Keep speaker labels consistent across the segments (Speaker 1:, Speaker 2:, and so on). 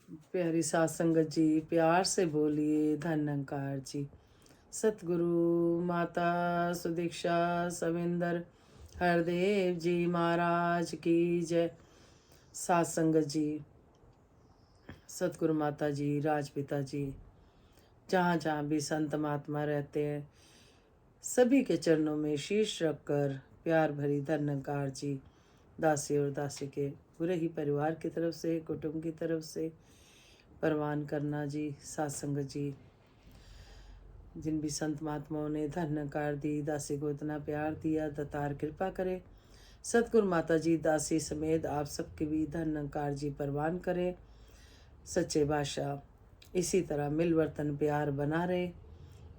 Speaker 1: प्यारी सात संगत जी, प्यार से बोलिए धन निरंकार जी। सतगुरु माता सुदीक्षा सविंदर हरदेव जी महाराज की जय। सात संगत जी, सतगुरु माता जी, राजपिता जी, जहाँ जहाँ भी संत महात्मा रहते हैं, सभी के चरणों में शीश रखकर प्यार भरी धन निरंकार जी, दासी और दासी के पूरे ही परिवार की तरफ से, कुटुंब की तरफ से परवान करना जी। सात संगत जी, जिन भी संत महात्माओं ने धन निरंकार दी, दासी को इतना प्यार दिया, दतार कृपा करे। सतगुरु माता जी, दासी समेत आप सबके भी धन निरंकार जी परवान करें। सच्चे बादशाह इसी तरह मिल वर्तन प्यार बना रहे।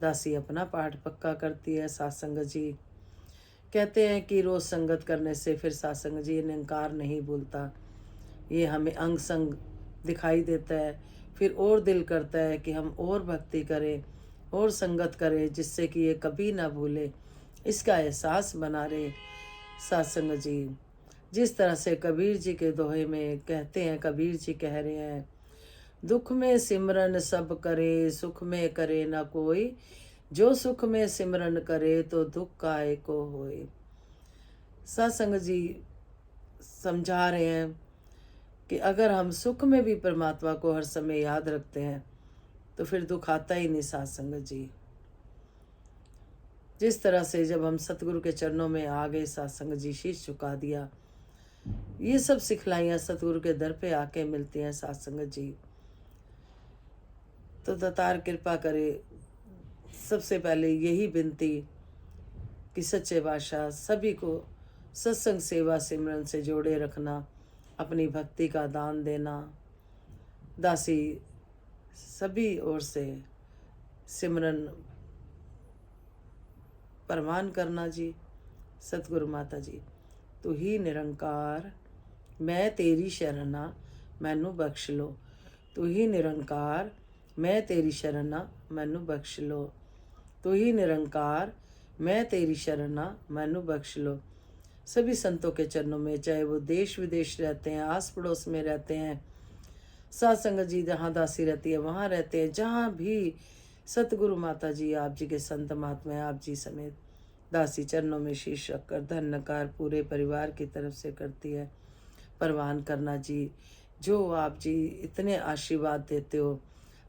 Speaker 1: दासी अपना पाठ पक्का करती है। सात संगत जी कहते हैं कि रोज संगत करने से फिर सात संगत जी निरंकार नहीं भूलता, ये हमें अंग संग दिखाई देता है। फिर और दिल करता है कि हम और भक्ति करें और संगत करें, जिससे कि ये कभी ना भूले, इसका एहसास बना रहे। सात संगत जी, जिस तरह से कबीर जी के दोहे में कहते हैं, कबीर जी कह रहे हैं, दुख में सिमरन सब करे, सुख में करे ना कोई, जो सुख में सिमरन करे तो दुख काहे को होए। सात संगत जी समझा रहे हैं कि अगर हम सुख में भी परमात्मा को हर समय याद रखते हैं तो फिर दुख आता ही नहीं। सात संगत जी, जिस तरह से जब हम सतगुरु के चरणों में आ गए, सात संगत जी शीश झुका दिया, ये सब सिखलाइयाँ सतगुरु के दर पे आके मिलती हैं। सात संगत जी, तो दतार कृपा करे। सबसे पहले यही विनती कि सच्चे बादशाह सभी को सत्संग सेवा सिमरन से जोड़े रखना, अपनी भक्ति का दान देना, दासी सभी ओर से सिमरन परवान करना जी। सतगुरु माता जी, तू ही निरंकार मैं तेरी शरणा मैनू बख्श लो, तू ही निरंकार मैं तेरी शरणा मैनू बख्श लो, तू ही निरंकार मैं तेरी शरणा मैनू बख्श लो। सभी संतों के चरणों में, चाहे वो देश विदेश रहते हैं, आस पड़ोस में रहते हैं, सात संगत जी जहाँ दासी रहती है वहाँ रहते हैं, जहाँ भी सतगुरु माता जी आप जी के संत महात्मा आप जी समेत दासी चरणों में शीश रखकर धन निरंकार पूरे परिवार की तरफ से करती है। परवान करना जी, जो आप जी इतने आशीर्वाद देते हो,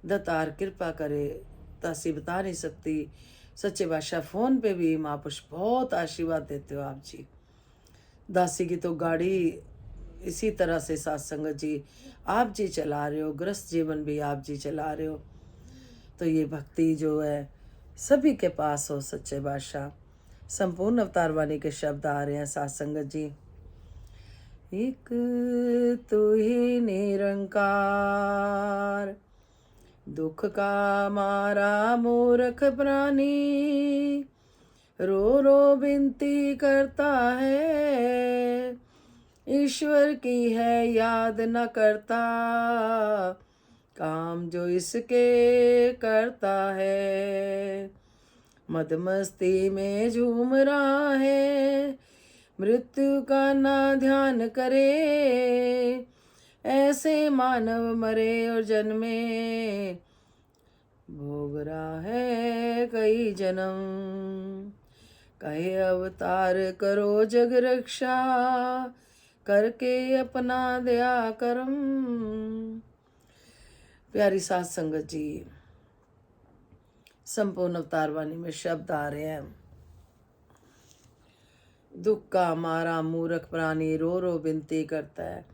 Speaker 1: दतार कृपा करे। दासी बता नहीं सकती, सच्चे बादशाह फोन पे भी महापुरुष बहुत आशीर्वाद देते हो आप जी। दासी की तो गाड़ी इसी तरह से सात संगत जी आप जी चला रहे हो, ग्रस्त जीवन भी आप जी चला रहे हो। तो ये भक्ति जो है सभी के पास हो सच्चे बादशाह। संपूर्ण अवतार वाणी के शब्द आ रहे हैं सात संगत जी। एक तू ही निरंकार, दुख का मारा मूर्ख प्राणी, रो रो विनती करता है, ईश्वर की है याद न करता, काम जो इसके करता है, मद मस्ती में झूम रहा है, मृत्यु का ना ध्यान करे, ऐसे मानव मरे और जन्मे, भोग रहा है कई जन्म, कहे अवतार करो जग रक्षा, करके अपना दया करम। प्यारी सात संगत जी, संपूर्ण अवतार वाणी में शब्द आ रहे हैं, दुख का मारा मूर्ख प्राणी रो रो विनती करता है।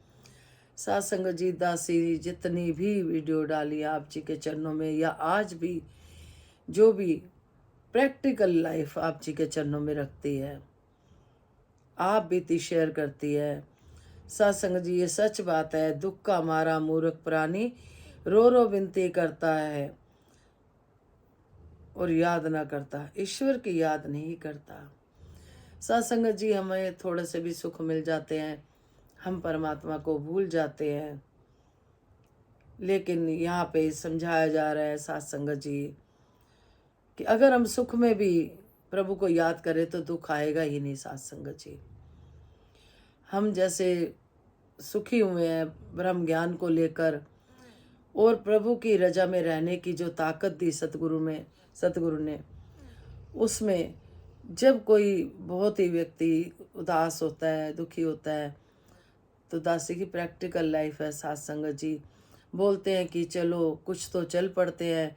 Speaker 1: सात संगत जी, दासी जितनी भी वीडियो डाली आप जी के चरणों में, या आज भी जो भी प्रैक्टिकल लाइफ आप जी के चरणों में रखती है, आप बीती शेयर करती है। सात संगत जी, ये सच बात है, दुख का मारा मूर्ख प्राणी रो रो विनती करता है और याद ना करता, ईश्वर की याद नहीं करता। सात संगत जी, हमें थोड़े से भी सुख मिल जाते हैं, हम परमात्मा को भूल जाते हैं। लेकिन यहाँ पे समझाया जा रहा है सात संगत जी कि अगर हम सुख में भी प्रभु को याद करें तो दुख आएगा ही नहीं। सात संगत जी, हम जैसे सुखी हुए हैं ब्रह्म ज्ञान को लेकर, और प्रभु की रजा में रहने की जो ताकत दी सतगुरु ने, उसमें जब कोई बहुत ही व्यक्ति उदास होता है, दुखी होता है, तो दासी की प्रैक्टिकल लाइफ है साथ संगत जी। बोलते हैं कि चलो कुछ तो चल पड़ते हैं,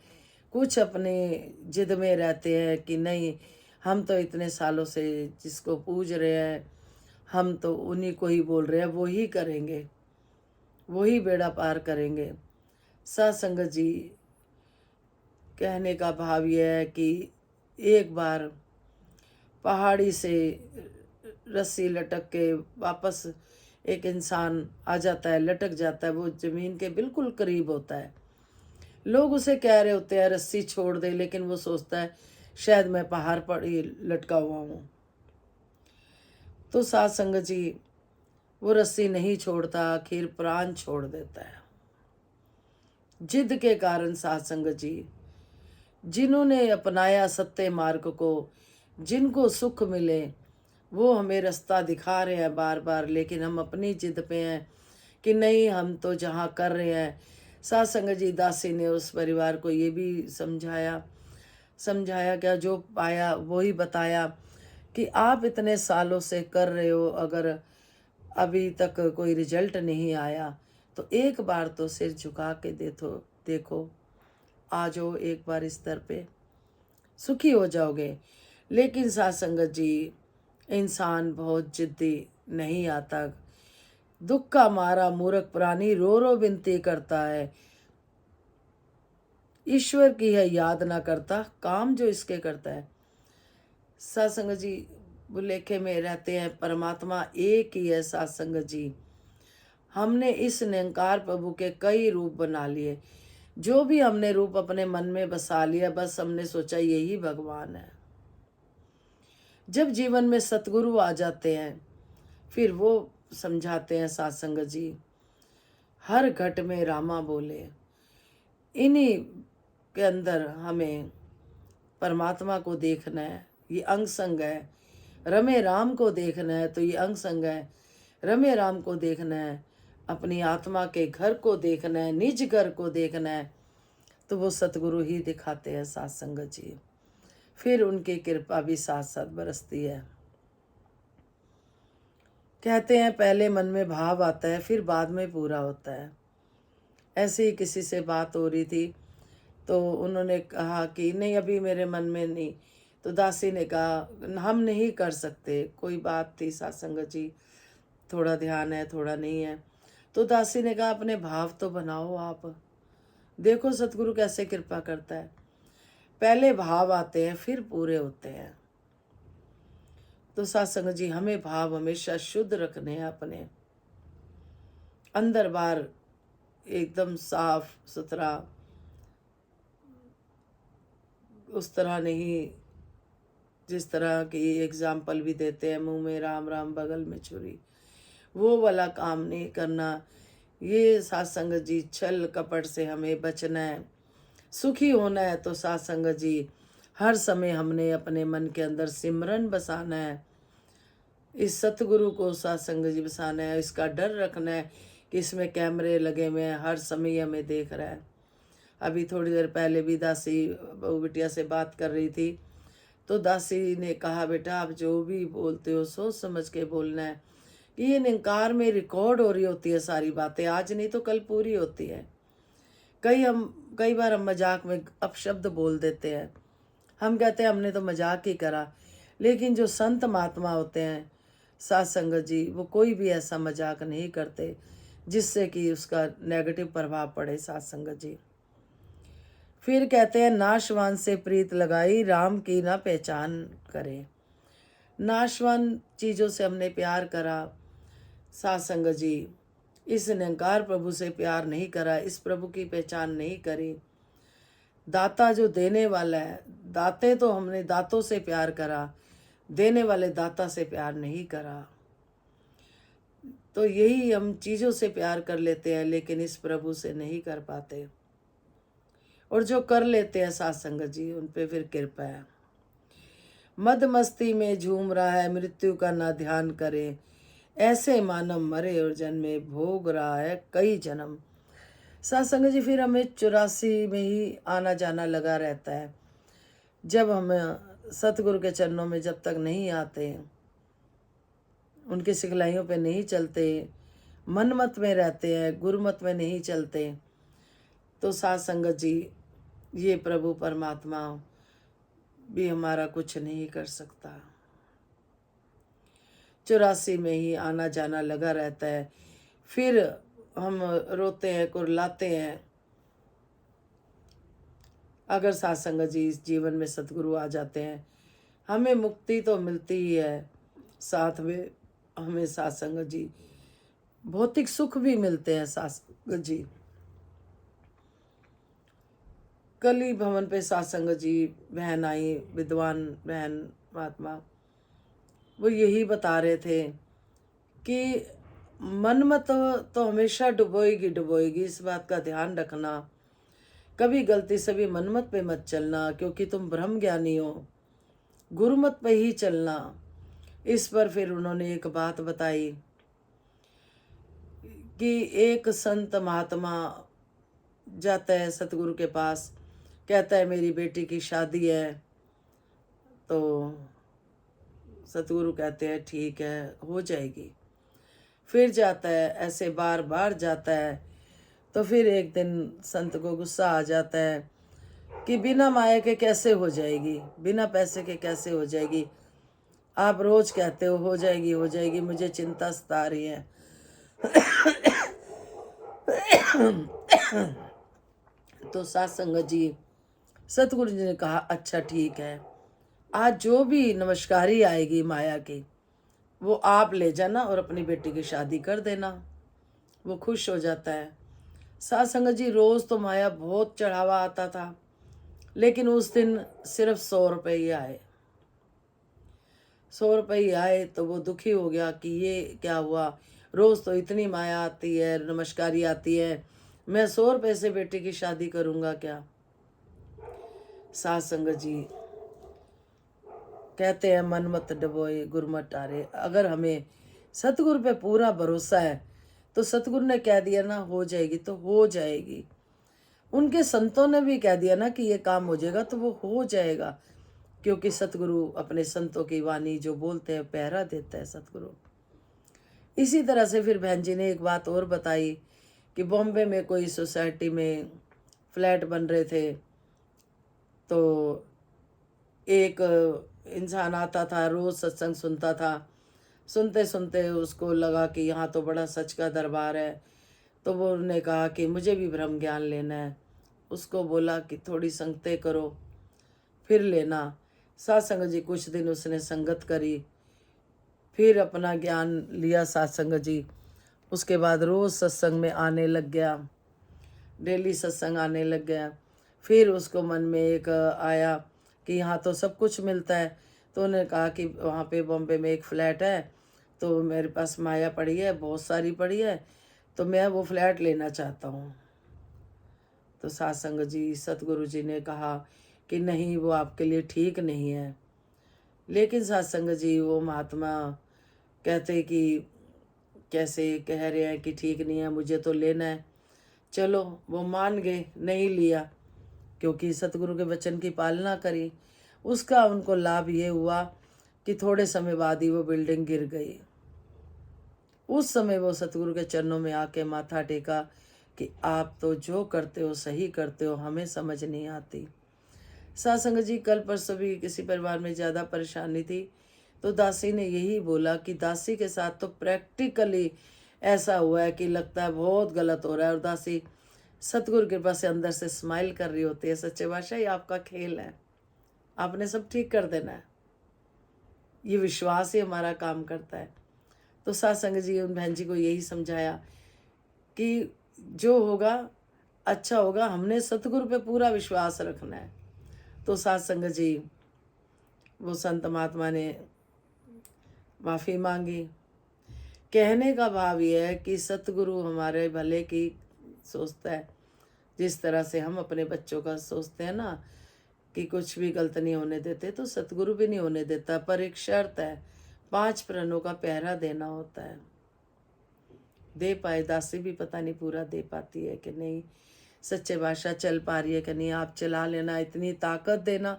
Speaker 1: कुछ अपने जिद में रहते हैं कि नहीं, हम तो इतने सालों से जिसको पूज रहे हैं, हम तो उन्हीं को ही बोल रहे हैं, वो ही करेंगे, वो ही बेड़ा पार करेंगे। साथ संगत जी, कहने का भाव यह है कि एक बार पहाड़ी से रस्सी लटक के वापस एक इंसान आ जाता है, लटक जाता है, वो जमीन के बिल्कुल करीब होता है। लोग उसे कह रहे होते हैं रस्सी छोड़ दे, लेकिन वो सोचता है शायद मैं पहाड़ पर ही लटका हुआ हूँ। तो साथ संगत जी, वो रस्सी नहीं छोड़ता, आखिर प्राण छोड़ देता है। जिद के कारण साथ संगत जी, जिन्होंने अपनाया सत्य मार्ग को, जिनको सुख मिले, वो हमें रास्ता दिखा रहे हैं बार बार, लेकिन हम अपनी जिद पे हैं कि नहीं, हम तो जहाँ कर रहे हैं। साथ संगत जी, दासी ने उस परिवार को ये भी समझाया क्या, जो पाया वो ही बताया कि आप इतने सालों से कर रहे हो, अगर अभी तक कोई रिजल्ट नहीं आया तो एक बार तो सिर झुका के देखो, आ जाओ एक बार इस दर पे, सुखी हो जाओगे। लेकिन साथ संगत जी, इंसान बहुत जिद्दी नहीं आता। दुख का मारा मूर्ख प्राणी रो रो विनती करता है, ईश्वर की है याद ना करता, काम जो इसके करता है। साथ संगत जी, बुलेखे में रहते हैं, परमात्मा एक ही है। साथ संगत जी, हमने इस निरंकार प्रभु के कई रूप बना लिए, जो भी हमने रूप अपने मन में बसा लिया, बस हमने सोचा यही भगवान है। जब जीवन में सतगुरु आ जाते हैं, फिर वो समझाते हैं साथ संगत जी, हर घट में रामा बोले। इन्हीं के अंदर हमें परमात्मा को देखना है, ये अंग संग है। रमे राम को देखना है तो ये अंग संग है। रमे राम को देखना है, अपनी आत्मा के घर को देखना है, निज घर को देखना है, तो वो सतगुरु ही दिखाते हैं साथ संगत जी। फिर उनकी कृपा भी साथ साथ बरसती है। कहते हैं पहले मन में भाव आता है, फिर बाद में पूरा होता है। ऐसे ही किसी से बात हो रही थी, तो उन्होंने कहा कि नहीं, अभी मेरे मन में नहीं। तो दासी ने कहा हम नहीं कर सकते, कोई बात थी साथ संगत जी, थोड़ा ध्यान है थोड़ा नहीं है। तो दासी ने कहा अपने भाव तो बनाओ आप, देखो सतगुरु कैसे कृपा करता है। पहले भाव आते हैं फिर पूरे होते हैं। तो साथ संगत जी, हमें भाव हमेशा शुद्ध रखने हैं, अपने अंदर बाहर एकदम साफ सुथरा, उस तरह नहीं जिस तरह की एग्जाम्पल भी देते हैं, मुंह में राम राम बगल में छुरी, वो वाला काम नहीं करना। ये साथ संगत जी, छल कपट से हमें बचना है। सुखी होना है तो साथ संगत जी, हर समय हमने अपने मन के अंदर सिमरन बसाना है, इस सतगुरु को साथ संगत जी बसाना है। इसका डर रखना है कि इसमें कैमरे लगे हुए हैं, हर समय हमें देख रहा है। अभी थोड़ी देर पहले भी दासी बहू बिटिया से बात कर रही थी, तो दासी ने कहा बेटा आप जो भी बोलते हो सोच समझ के बोलना है, कि ये निंकार में रिकॉर्ड हो रही होती है सारी बातें, आज नहीं तो कल पूरी होती है। कई बार हम मजाक में अपशब्द बोल देते हैं, हम कहते हैं हमने तो मजाक ही करा, लेकिन जो संत महात्मा होते हैं साथ संगत जी, वो कोई भी ऐसा मजाक नहीं करते जिससे कि उसका नेगेटिव प्रभाव पड़े साथ संगत जी। फिर कहते हैं नाशवान से प्रीत लगाई, राम की ना पहचान करे। नाशवान चीज़ों से हमने प्यार करा साथ संगत जी, इस निरंकार प्रभु से प्यार नहीं करा, इस प्रभु की पहचान नहीं करी। दाता जो देने वाला है, दाते तो हमने दातों से प्यार करा, देने वाले दाता से प्यार नहीं करा। तो यही हम चीज़ों से प्यार कर लेते हैं, लेकिन इस प्रभु से नहीं कर पाते। और जो कर लेते हैं साथ संगत जी, उन पे फिर कृपा है। मद मस्ती में झूम रहा है, मृत्यु का ना ध्यान करे, ऐसे मानव मरे और जन्मे, भोग रहा है कई जन्म। सत्संग जी फिर हमें 84 में ही आना जाना लगा रहता है। जब हम सतगुरु के चरणों में जब तक नहीं आते, उनकी सिखलाइयों पे नहीं चलते, मन मत में रहते हैं, गुरुमत में नहीं चलते, तो साथ संगत जी ये प्रभु परमात्मा भी हमारा कुछ नहीं कर सकता। 84 में ही आना जाना लगा रहता है। फिर हम रोते हैं, कुरलाते हैं। अगर साथ संगत जी इस जीवन में सतगुरु आ जाते हैं, हमें मुक्ति तो मिलती ही है, साथ में हमें साथ संगत जी भौतिक सुख भी मिलते हैं। साथ संगत जी कली भवन पे साथ संगत जी बहन आई, विद्वान बहन महात्मा, वो यही बता रहे थे कि मनमत तो हमेशा डुबोएगी डुबोएगी, इस बात का ध्यान रखना। कभी गलती से भी मनमत पे मत चलना, क्योंकि तुम ब्रह्म ज्ञानी हो, गुरुमत पे ही चलना। इस पर फिर उन्होंने एक बात बताई कि एक संत महात्मा जाता है सतगुरु के पास, कहता है मेरी बेटी की शादी है। तो सतगुरु कहते हैं ठीक है, हो जाएगी। फिर जाता है, ऐसे बार बार जाता है। तो फिर एक दिन संत को गुस्सा आ जाता है कि बिना माया के कैसे हो जाएगी, बिना पैसे के कैसे हो जाएगी, आप रोज कहते हो जाएगी हो जाएगी, मुझे चिंता सता रही है। तो साथ संगत जी सतगुरु जी ने कहा अच्छा ठीक है, आज जो भी नमस्कारी आएगी माया की, वो आप ले जाना और अपनी बेटी की शादी कर देना। वो खुश हो जाता है। साथ संगत जी रोज तो माया बहुत चढ़ावा आता था, लेकिन उस दिन सिर्फ 100 रुपये ही आए। 100 रुपये ही आए तो वो दुखी हो गया कि ये क्या हुआ, रोज तो इतनी माया आती है, नमस्कारी आती है, मैं 100 रुपये से बेटी की शादी करूंगा क्या। साथ संगत जी कहते हैं मन मत डबोए गुरमत टारे। अगर हमें सतगुरु पे पूरा भरोसा है तो सतगुरु ने कह दिया ना हो जाएगी तो हो जाएगी। उनके संतों ने भी कह दिया ना कि ये काम हो जाएगा तो वो हो जाएगा, क्योंकि सतगुरु अपने संतों की वाणी जो बोलते हैं पहरा देता है सतगुरु। इसी तरह से फिर बहन जी ने एक बात और बताई कि बॉम्बे में कोई सोसाइटी में फ्लैट बन रहे थे, तो एक इंसान आता था, रोज सत्संग सुनता था। सुनते सुनते उसको लगा कि यहाँ तो बड़ा सच का दरबार है। तो वो उन्होंने कहा कि मुझे भी ब्रह्म ज्ञान लेना है। उसको बोला कि थोड़ी संगतें करो फिर लेना। साथ संगत जी कुछ दिन उसने संगत करी, फिर अपना ज्ञान लिया साथ संगत जी। उसके बाद रोज सत्संग में आने लग गया, डेली सत्संग आने लग गया। फिर उसको मन में एक आया कि यहाँ तो सब कुछ मिलता है। तो उन्होंने कहा कि वहाँ पे बॉम्बे में एक फ्लैट है, तो मेरे पास माया पड़ी है, बहुत सारी पड़ी है, तो मैं वो फ्लैट लेना चाहता हूँ। तो साथ संगत जी सतगुरु जी ने कहा कि नहीं, वो आपके लिए ठीक नहीं है। लेकिन साथ संगत जी वो महात्मा कहते कि कैसे कह रहे हैं कि ठीक नहीं है, मुझे तो लेना है। चलो वो मान गए, नहीं लिया, क्योंकि सतगुरु के वचन की पालना करी। उसका उनको लाभ ये हुआ कि थोड़े समय बाद ही वो बिल्डिंग गिर गई। उस समय वो सतगुरु के चरणों में आके माथा टेका कि आप तो जो करते हो सही करते हो, हमें समझ नहीं आती। सासंग जी कल परसों भी किसी परिवार में ज़्यादा परेशानी थी, तो दासी ने यही बोला कि दासी के साथ तो प्रैक्टिकली ऐसा हुआ है कि लगता है बहुत गलत हो रहा है, और दासी सतगुरु कृपा से अंदर से स्माइल कर रही होती है। सच्चे बादशाह ये आपका खेल है, आपने सब ठीक कर देना है, ये विश्वास ही हमारा काम करता है। तो सत्संग जी उन बहन जी को यही समझाया कि जो होगा अच्छा होगा, हमने सतगुरु पे पूरा विश्वास रखना है। तो सत्संग जी वो संत महात्मा ने माफ़ी मांगी। कहने का भाव ये है कि सतगुरु हमारे भले की सोचता है, जिस तरह से हम अपने बच्चों का सोचते हैं ना कि कुछ भी गलत नहीं होने देते, तो सतगुरु भी नहीं होने देता। पर एक शर्त है, 5 प्रणों का पहरा देना होता है। दे पाए। दासी भी पता नहीं पूरा दे पाती है कि नहीं, सच्चे भाषा चल पा रही है कि नहीं। आप चला लेना, इतनी ताकत देना,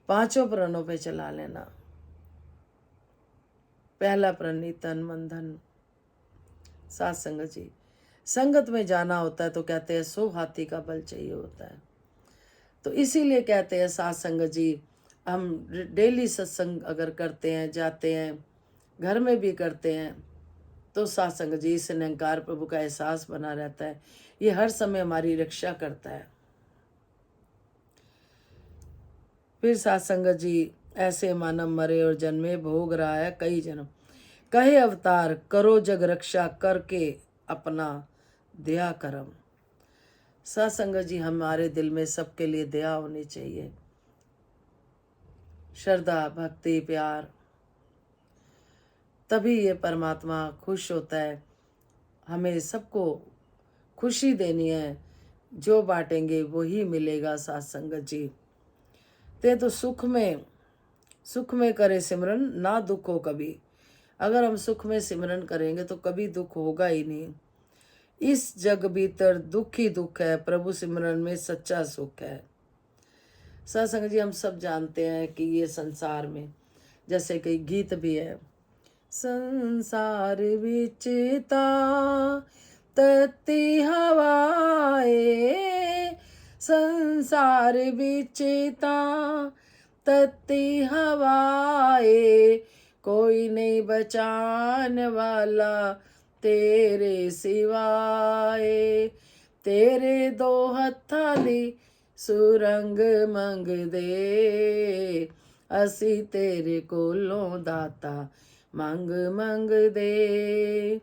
Speaker 1: 5 प्राणों पे चला लेना। पहला प्रण ही तन मन धन। सात संगत जी, संगत में जाना होता है तो कहते हैं 100 हाथी का बल चाहिए होता है। तो इसीलिए कहते हैं सात संगत जी, हम डेली सत्संग अगर करते हैं, जाते हैं, घर में भी करते हैं, तो सात संगत जी इस निरंकार प्रभु का एहसास बना रहता है। ये हर समय हमारी रक्षा करता है। फिर सात संगत जी, ऐसे मानव मरे और जन्मे, भोग रहा है कई जन्म, कहे अवतार करो जग रक्षा, करके अपना दया करम। सात संगत जी, हमारे दिल में सबके लिए दया होनी चाहिए, श्रद्धा, भक्ति, प्यार, तभी ये परमात्मा खुश होता है। हमें सबको खुशी देनी है, जो बांटेंगे वही मिलेगा। सात संगत जी, ते तो सुख में करे सिमरन, ना दुख हो कभी। अगर हम सुख में सिमरन करेंगे तो कभी दुख होगा ही नहीं। इस जग भीतर दुख ही दुख है, प्रभु सिमरन में सच्चा सुख है। सत्संग जी, हम सब जानते हैं कि ये संसार में, जैसे कि गीत भी है, संसार विचता तत्ती हवाए, संसार विचता तत्ती हवाए, कोई नहीं बचान वाला तेरे सिवाए, तेरे दो हथाली सुरंग मंग दे, असी तेरे कोलों दाता मंग मंग दे,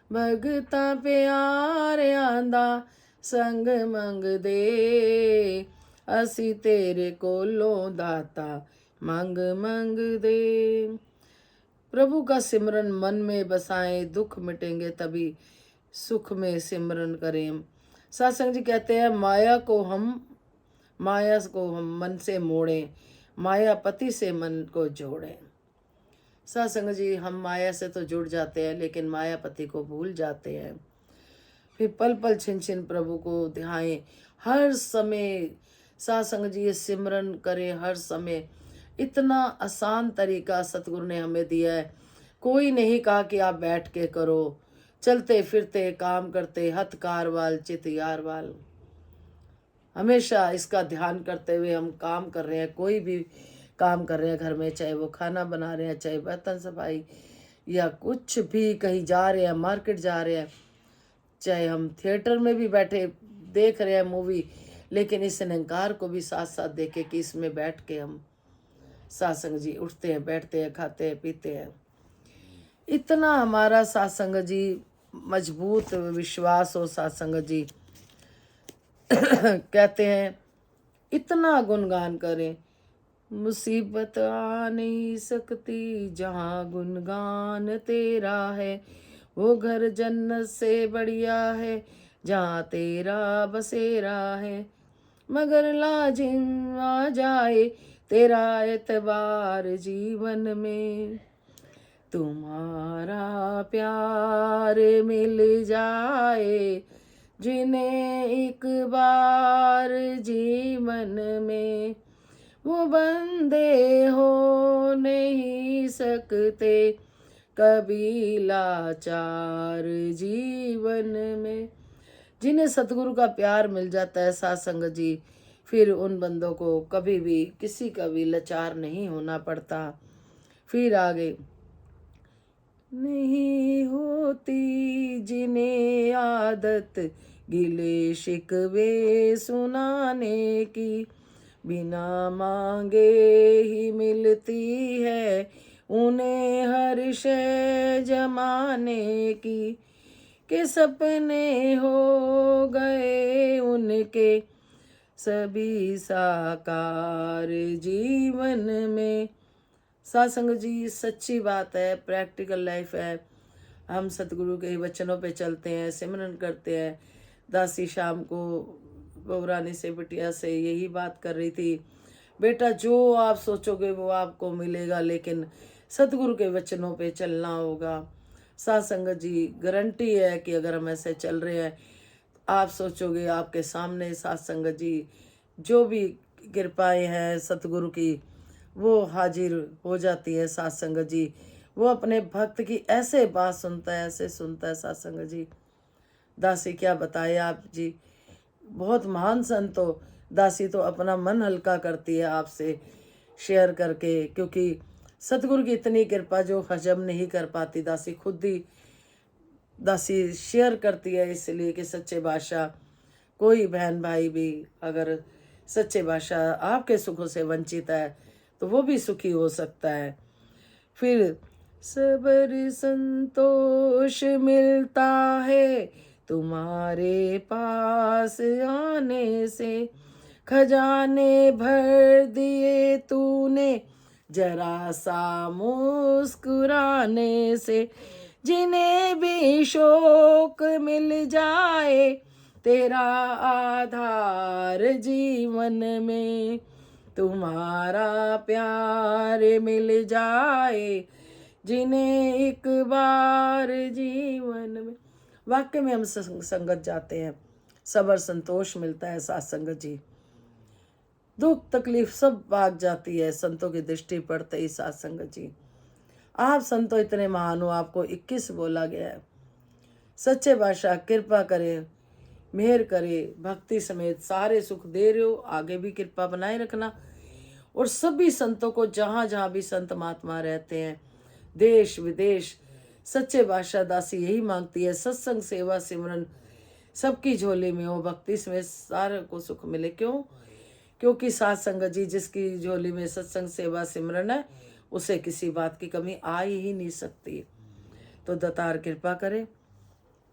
Speaker 1: भगता प्यारिਆਂ ਦਾ संग मंग दे, असी तेरे कोलों दाता मंग मंग दे। प्रभु का सिमरन मन में बसाएं, दुख मिटेंगे तभी सुख में सिमरन करें। सत्संग जी कहते हैं, माया को हम मन से मोड़ें, मायापति से मन को जोड़ें। सत्संग जी, हम माया से तो जुड़ जाते हैं लेकिन मायापति को भूल जाते हैं। फिर पल पल छिन छिन प्रभु को ध्याएं, हर समय सत्संग जी सिमरन करें हर समय। इतना आसान तरीका सतगुरु ने हमें दिया है। कोई नहीं कहा कि आप बैठ के करो, चलते फिरते काम करते, हथ कारवाल चित यारवाल। हमेशा इसका ध्यान करते हुए हम काम कर रहे हैं, कोई भी काम कर रहे हैं घर में, चाहे वो खाना बना रहे हैं, चाहे बर्तन सफाई, या कुछ भी कहीं जा रहे हैं, मार्केट जा रहे हैं, चाहे हम थिएटर में भी बैठे देख रहे हैं मूवी, लेकिन इस निरंकार को भी साथ साथ देखे कि इसमें बैठ के हम सत्संग जी उठते हैं, बैठते हैं, खाते हैं, पीते हैं। इतना हमारा सत्संग जी मजबूत विश्वास हो। सत्संग जी कहते हैं, इतना गुणगान करें, मुसीबत आ नहीं सकती जहाँ गुणगान तेरा है, वो घर जन्नत से बढ़िया है जहाँ तेरा बसेरा है, मगर लाजिम आ जाए तेरा एतबार जीवन में, तुम्हारा प्यार मिल जाए जिन्हें एक बार जीवन में, वो बंदे हो नहीं सकते कभी लाचार जीवन में। जिन्हें सतगुरु का प्यार मिल जाता है सत्संग जी, फिर उन बंदों को कभी भी किसी का भी लाचार नहीं होना पड़ता। फिर आगे, नहीं होती जिन्हें आदत गिले शिकवे सुनाने की, बिना मांगे ही मिलती है उन्हें हर शय जमाने की, के सपने हो गए उनके सभी साकार जीवन में। सत्संग जी सच्ची बात है, प्रैक्टिकल लाइफ है। हम सतगुरु के वचनों पे चलते हैं, सिमरन करते हैं। दासी शाम को बबरानी से बिटिया से यही बात कर रही थी, बेटा जो आप सोचोगे वो आपको मिलेगा, लेकिन सतगुरु के वचनों पे चलना होगा। साथ संगत जी गारंटी है कि अगर हम ऐसे चल रहे हैं, आप सोचोगे आपके सामने साथ संगत जी जो भी कृपाएं हैं सतगुरु की वो हाजिर हो जाती है। साथ संगत जी वो अपने भक्त की ऐसे बात सुनता है, ऐसे सुनता है साथ संगत जी। दासी क्या बताए आप जी, बहुत महान संत हो। दासी तो अपना मन हल्का करती है आपसे शेयर करके, क्योंकि सतगुरु की इतनी कृपा जो हजम नहीं कर पाती दासी खुद ही दासी शेयर करती है। इसलिए कि सच्चे बादशाह कोई बहन भाई भी अगर सच्चे बादशाह आपके सुखों से वंचित है तो वो भी सुखी हो सकता है। फिर सबर संतोष मिलता है तुम्हारे पास आने से, खजाने भर दिए तूने जरा सा मुस्कुराने से, जिन्हें भी शोक मिल जाए तेरा आधार जीवन में, तुम्हारा प्यार मिल जाए जिन्हें एक बार जीवन में। वाक्य में हम संगत जाते हैं, सबर संतोष मिलता है साथ संगत जी, दुख तकलीफ सब भाग जाती है संतों की दृष्टि पड़ते ही। साथ संगत जी आप संतों इतने महान हो, आपको 21 बोला गया है। सच्चे बादशाह कृपा करे, मेहर करे, भक्ति समेत सारे सुख दे रहे हो, आगे भी कृपा बनाए रखना। और सभी संतों को जहाँ जहाँ भी संत महात्मा रहते हैं देश विदेश, सच्चे बादशाह दासी यही मांगती है सत्संग सेवा सिमरन सबकी झोली में हो, भक्ति समेत सारे को सुख मिले। क्यों? क्योंकि साथ संगत जी जिसकी झोली में सत्संग सेवा सिमरन है उसे किसी बात की कमी आ ही नहीं सकती। तो दातार कृपा करे,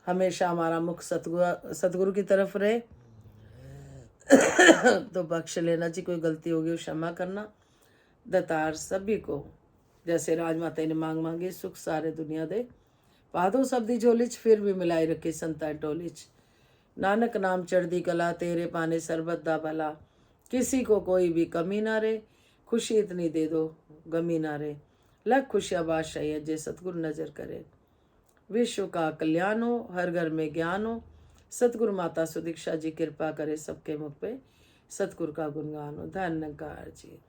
Speaker 1: हमेशा हमारा मुख सतगुरु की तरफ रहे। तो बख्श लेना जी, कोई गलती होगी क्षमा करना। दातार सभी को जैसे राजमाता ने मांग मांगी सुख सारे दुनिया दे, पादो सब्दी झोलिच फिर भी मिलाई रखे संता टोलिच, नानक नाम चढ़दी कला तेरे पाने सरबत दा भला, किसी को कोई भी कमी ना रे, खुशी इतनी दे दो गमी ना रे, लख खुशियाँ बादशाही है जे सतगुरु नजर करे, विश्व का कल्याण हो, हर घर में ज्ञान हो, सतगुरु माता सुदीक्षा जी कृपा करे सबके मुख पे, सतगुरु का गुणगान हो। धन्यकार जी।